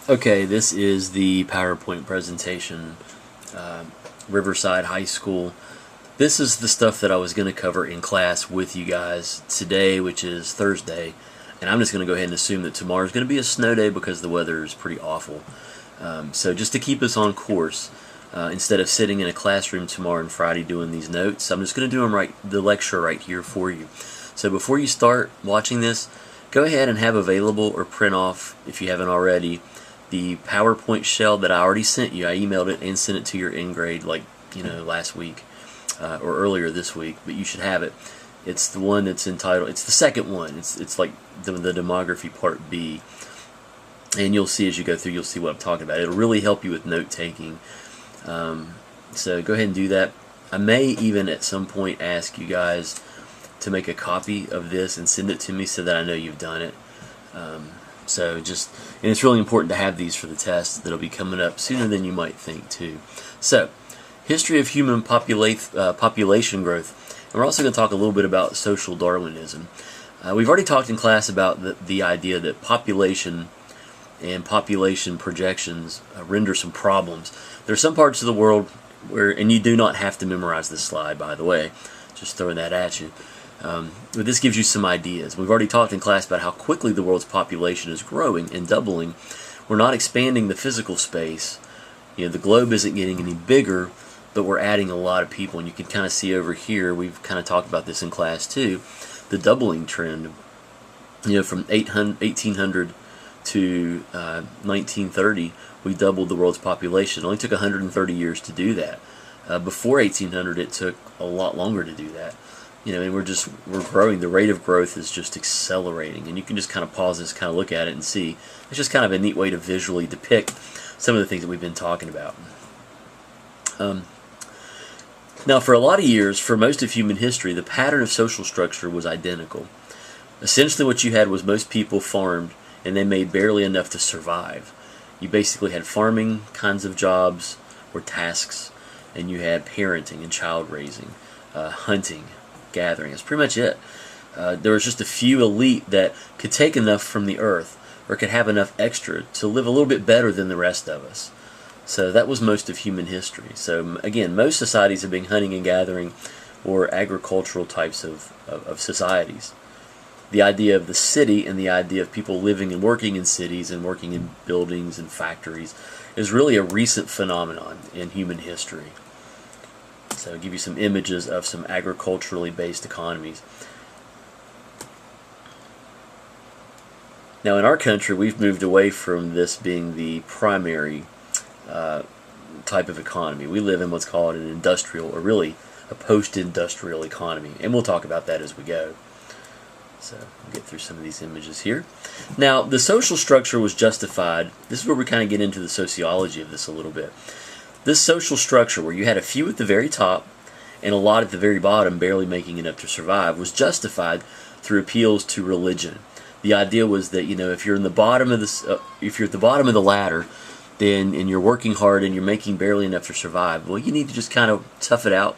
Okay, this is the PowerPoint presentation, Riverside High School. This is the stuff that I was going to cover in class with you guys today, which is Thursday, and I'm just going to go ahead and assume that tomorrow is going to be a snow day because the weather is pretty awful. So just to keep us on course, instead of sitting in a classroom tomorrow and Friday doing these notes, I'm just going to do the lecture right here for you. So before you start watching this, go ahead and have available or print off, if you haven't already, the PowerPoint shell that I already sent you. I emailed it and sent it to your in-grade last week or earlier this week, but you should have it. It's the one that's entitled, it's the second one. It's like the demography part B. And you'll see as you go through, you'll see what I'm talking about. It'll really help you with note-taking. So go ahead and do that. I may even at some point ask you guys to make a copy of this and send it to me so that I know you've done it. And it's really important to have these for the test that'll be coming up sooner than you might think too. So, history of human population growth. And we're also going to talk a little bit about social Darwinism. We've already talked in class about the idea that population and population projections render some problems. There are some parts of the world where, and you do not have to memorize this slide, by the way, just throwing that at you. But this gives you some ideas. We've already talked in class about how quickly the world's population is growing and doubling. We're not expanding the physical space. The globe isn't getting any bigger, but we're adding a lot of people. And you can kind of see over here, we've kind of talked about this in class too, the doubling trend. From 1800 to 1930, we doubled the world's population. It only took 130 years to do that. Before 1800, it took a lot longer to do that. And we're growing. The rate of growth is just accelerating, and you can just kind of pause this, kind of look at it and see. It's just kind of a neat way to visually depict some of the things that we've been talking about. Now, for a lot of years, for most of human history, the pattern of social structure was identical. Essentially, what you had was most people farmed, and they made barely enough to survive. You basically had farming kinds of jobs or tasks, and you had parenting and child raising, hunting, gathering. That's pretty much it. There was just a few elite that could take enough from the earth, or could have enough extra to live a little bit better than the rest of us. So that was most of human history. So again, most societies have been hunting and gathering or agricultural types of societies. The idea of the city and the idea of people living and working in cities and working in buildings and factories is really a recent phenomenon in human history. So I'll give you some images of some agriculturally based economies. Now in our country, we've moved away from this being the primary type of economy. We live in what's called an industrial, or really a post-industrial economy, and we'll talk about that as we go. So we'll get through some of these images here. Now the social structure was justified. This is where we kind of get into the sociology of this a little bit. This social structure, where you had a few at the very top and a lot at the very bottom barely making enough to survive, was justified through appeals to religion. The idea was that if you're in the bottom of if you're at the bottom of the ladder, and you're working hard and you're making barely enough to survive, well, you need to just kind of tough it out,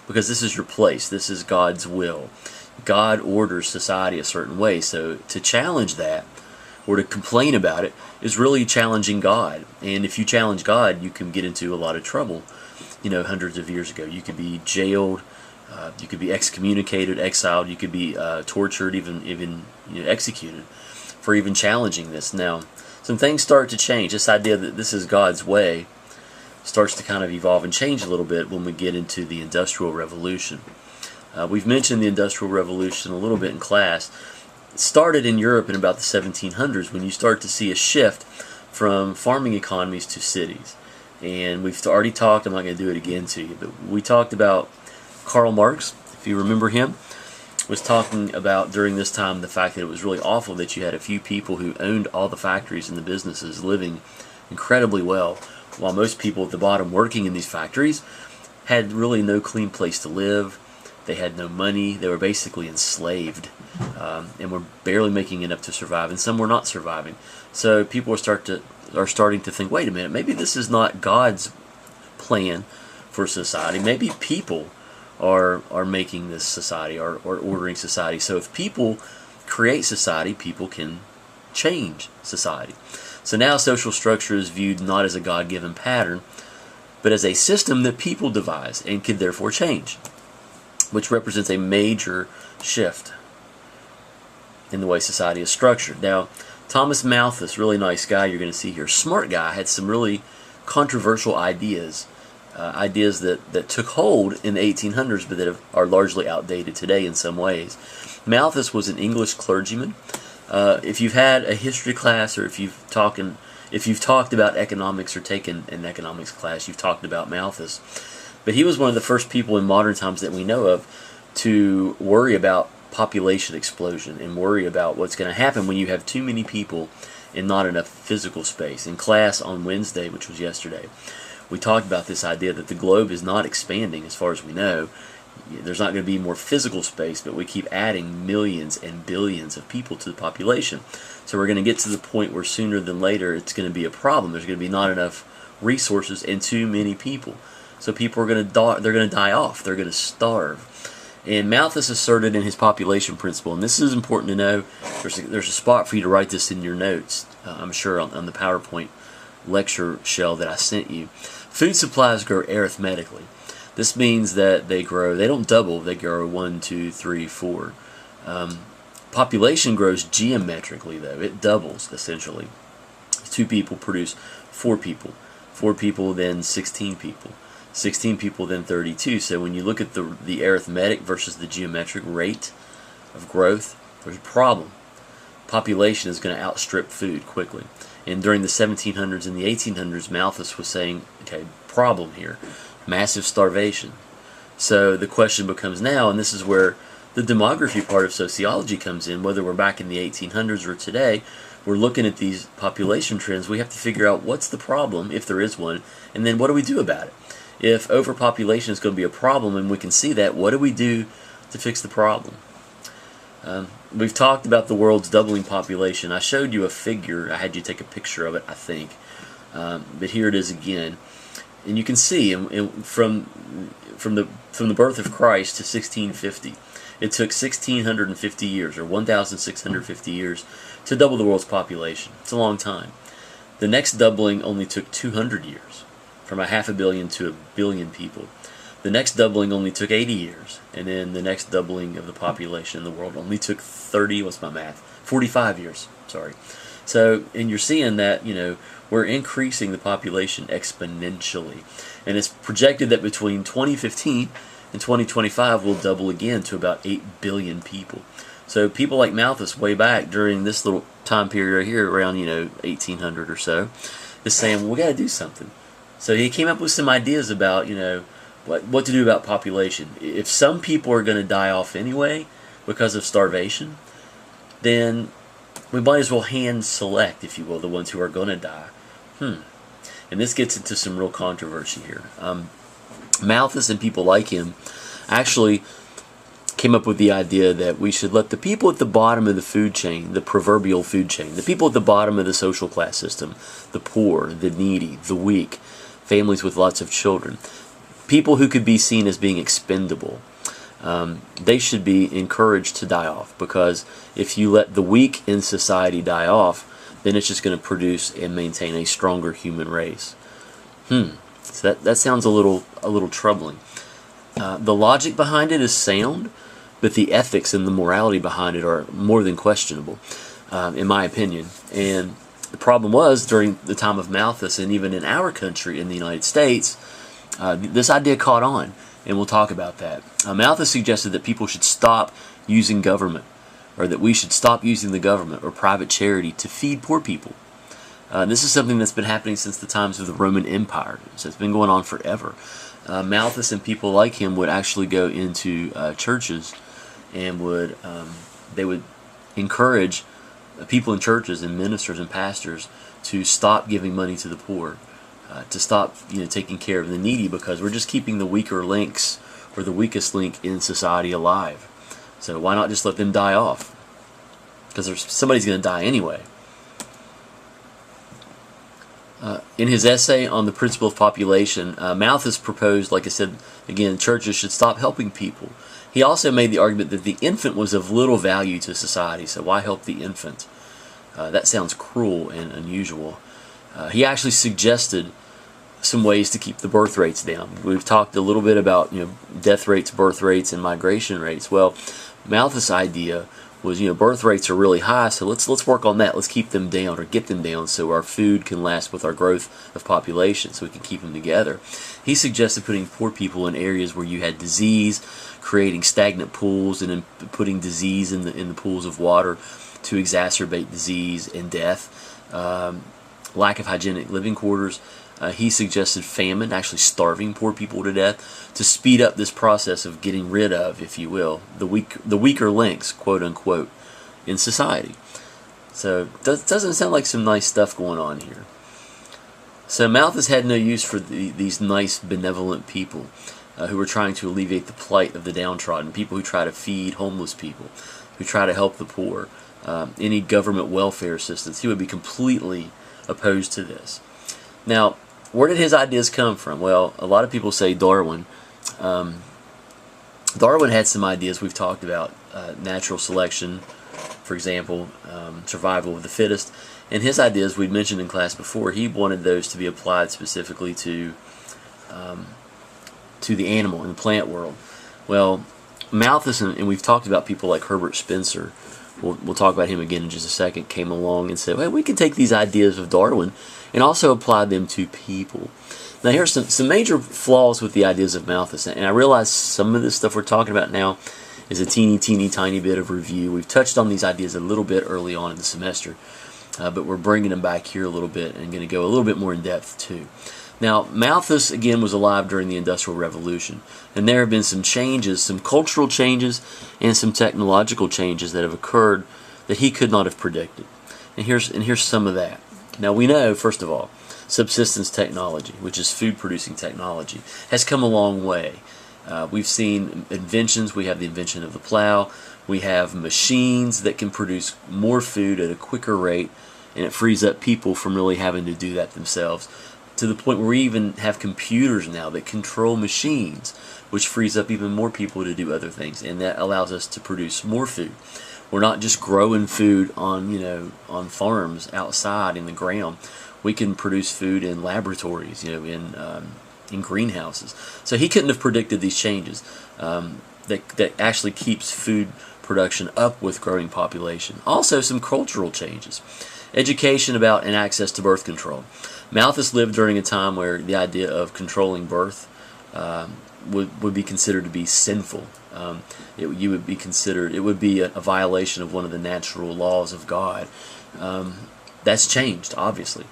because this is your place. This is God's will. God orders society a certain way. So to challenge that, or to complain about it, is really challenging God. And if you challenge God, you can get into a lot of trouble. Hundreds of years ago, you could be jailed, you could be excommunicated, exiled, you could be tortured, even executed for even challenging this. Now, some things start to change. This idea that this is God's way starts to kind of evolve and change a little bit when we get into the Industrial Revolution. We've mentioned the Industrial Revolution a little bit in class. It started in Europe in about the 1700s, when you start to see a shift from farming economies to cities. And we've already talked, I'm not going to do it again to you, but we talked about Karl Marx, if you remember him, was talking about during this time the fact that it was really awful that you had a few people who owned all the factories and the businesses living incredibly well, while most people at the bottom working in these factories had really no clean place to live. They had no money. They were basically enslaved, and were barely making enough to survive, and some were not surviving. So people are starting to think, wait a minute, maybe this is not God's plan for society. Maybe people are making this society, or ordering society. So if people create society, people can change society. So now social structure is viewed not as a God-given pattern, but as a system that people devise and could therefore change, which represents a major shift in the way society is structured. Now, Thomas Malthus, really nice guy you're going to see here, smart guy, had some really controversial ideas, ideas that took hold in the 1800s but that are largely outdated today in some ways. Malthus was an English clergyman. If you've had a history class, or if you've talked about economics or taken an economics class, you've talked about Malthus. But he was one of the first people in modern times that we know of to worry about population explosion and worry about what's going to happen when you have too many people and not enough physical space. In class on Wednesday, which was yesterday, we talked about this idea that the globe is not expanding as far as we know. There's not going to be more physical space, but we keep adding millions and billions of people to the population. So we're going to get to the point where sooner than later it's going to be a problem. There's going to be not enough resources and too many people. So people are going to die, they're going to die off. They're going to starve. And Malthus asserted in his population principle, and this is important to know, there's a spot for you to write this in your notes, I'm sure on the PowerPoint lecture shell that I sent you. Food supplies grow arithmetically. This means that they don't double, they grow 1, 2, 3, 4. Population grows geometrically, though. It doubles, essentially. 2 people produce 4 people. 4 people, then 16 people. 16 people, then 32. So when you look at the arithmetic versus the geometric rate of growth, there's a problem. Population is going to outstrip food quickly. And during the 1700s and the 1800s, Malthus was saying, okay, problem here. Massive starvation. So the question becomes now, and this is where the demography part of sociology comes in, whether we're back in the 1800s or today, we're looking at these population trends. We have to figure out what's the problem, if there is one, and then what do we do about it? If overpopulation is going to be a problem and we can see that, what do we do to fix the problem? We've talked about the world's doubling population. I showed you a figure. I had you take a picture of it, I think. But here it is again. And you can see from the birth of Christ to 1650, it took 1,650 years, or 1,650 years, to double the world's population. It's a long time. The next doubling only took 200 years, from 500 million to 1 billion people. The next doubling only took 80 years, and then the next doubling of the population in the world only took 45 years. Sorry. So, and you're seeing that, we're increasing the population exponentially. And it's projected that between 2015 and 2025 we'll double again to about 8 billion people. So people like Malthus way back during this little time period right here, around 1800 or so, is saying, well, we got to do something. So he came up with some ideas about, what to do about population. If some people are going to die off anyway because of starvation, then we might as well hand select, if you will, the ones who are going to die. And this gets into some real controversy here. Malthus and people like him actually came up with the idea that we should let the people at the bottom of the food chain, the proverbial food chain, the people at the bottom of the social class system, the poor, the needy, the weak, families with lots of children, people who could be seen as being expendable, they should be encouraged to die off, because if you let the weak in society die off, then it's just going to produce and maintain a stronger human race. So that sounds a little troubling. The logic behind it is sound, but the ethics and the morality behind it are more than questionable, in my opinion. And the problem was, during the time of Malthus, and even in our country, in the United States, this idea caught on, and we'll talk about that. Malthus suggested that people should stop using government, or that we should stop using the government or private charity to feed poor people. This is something that's been happening since the times of the Roman Empire, so it's been going on forever. Malthus and people like him would actually go into churches and they would encourage people in churches and ministers and pastors to stop giving money to the poor, to stop taking care of the needy, because we're just keeping the weaker links, or the weakest link in society, alive. So why not just let them die off? Because somebody's going to die anyway. In his essay on the principle of population, Malthus proposed, like I said, again, churches should stop helping people. He also made the argument that the infant was of little value to society, so why help the infant? That sounds cruel and unusual. He actually suggested some ways to keep the birth rates down. We've talked a little bit about death rates, birth rates, and migration rates. Well, Malthus' idea was birth rates are really high, so let's work on that. Let's keep them down or get them down so our food can last with our growth of population, so we can keep them together. He suggested putting poor people in areas where you had disease, creating stagnant pools, and then putting disease in the pools of water to exacerbate disease and death. Lack of hygienic living quarters. He suggested famine, actually starving poor people to death, to speed up this process of getting rid of, if you will, the weaker links, quote unquote, in society. So doesn't sound like some nice stuff going on here. So Malthus had no use for these nice, benevolent people who were trying to alleviate the plight of the downtrodden, people who try to feed homeless people, who try to help the poor, any government welfare assistance. He would be completely opposed to this. Now, where did his ideas come from? Well, a lot of people say Darwin. Darwin had some ideas we've talked about, natural selection, for example, survival of the fittest. And his ideas we'd mentioned in class before, he wanted those to be applied specifically to the animal and the plant world. Well, Malthus, and we've talked about people like Herbert Spencer, we'll talk about him again in just a second, came along and said, well, we can take these ideas of Darwin and also apply them to people. Now here's some major flaws with the ideas of Malthus, and I realize some of this stuff we're talking about now is a teeny tiny bit of review. We've touched on these ideas a little bit early on in the semester, but we're bringing them back here a little bit and going to go a little bit more in depth too. Now, Malthus, again, was alive during the Industrial Revolution, and there have been some changes, some cultural changes, and some technological changes that have occurred that he could not have predicted. And here's some of that. Now, we know, first of all, subsistence technology, which is food-producing technology, has come a long way. We've seen inventions. We have the invention of the plow. We have machines that can produce more food at a quicker rate, and it frees up people from really having to do that themselves, to the point where we even have computers now that control machines, which frees up even more people to do other things, and that allows us to produce more food. We're not just growing food on farms outside in the ground. We can produce food in laboratories, in greenhouses. So he couldn't have predicted these changes that actually keeps food production up with growing population. Also, some cultural changes. Education about and access to birth control. Malthus lived during a time where the idea of controlling birth would be considered to be sinful. It would be a violation of one of the natural laws of God. That's changed, obviously.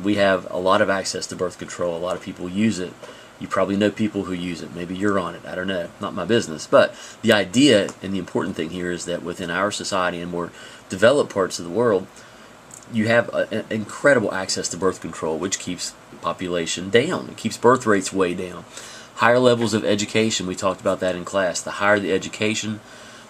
We have a lot of access to birth control. A lot of people use it. You probably know people who use it. Maybe you're on it. I don't know. Not my business. But the idea and the important thing here is that within our society and more developed parts of the world, you have an incredible access to birth control, which keeps population down. It keeps birth rates way down. Higher levels of education, we talked about that in class. The higher the education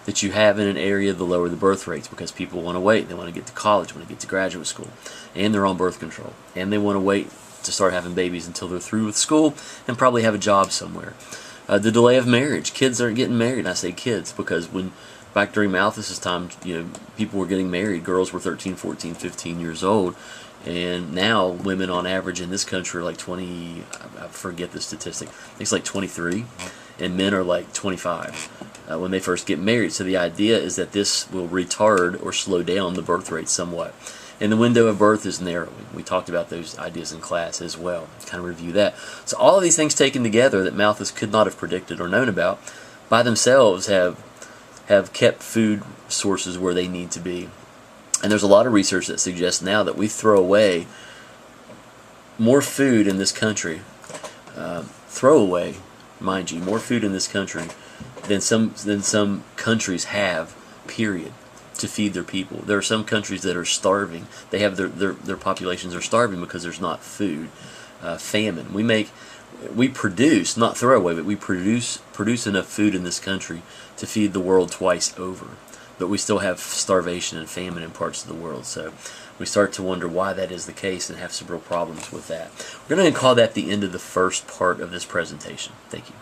that you have in an area, the lower the birth rates, because people want to wait. They want to get to college, want to get to graduate school, and they're on birth control. And they want to wait to start having babies until they're through with school and probably have a job somewhere. The delay of marriage. Kids aren't getting married. And I say kids because back during Malthus's time, people were getting married. Girls were 13, 14, 15 years old. And now women on average in this country are like 20, I forget the statistic, I think it's like 23, and men are like 25 when they first get married. So the idea is that this will retard or slow down the birth rate somewhat. And the window of birth is narrowing. We talked about those ideas in class as well. Kind of review that. So all of these things taken together that Malthus could not have predicted or known about by themselves have kept food sources where they need to be. And there's a lot of research that suggests now that we throw away more food in this country, mind you, more food in this country than some countries have, period, to feed their people. There are some countries that are starving. They have their populations are starving because there's not food. Famine. We produce, not throw away, but we produce enough food in this country to feed the world twice over. But we still have starvation and famine in parts of the world. So we start to wonder why that is the case and have some real problems with that. We're going to call that the end of the first part of this presentation. Thank you.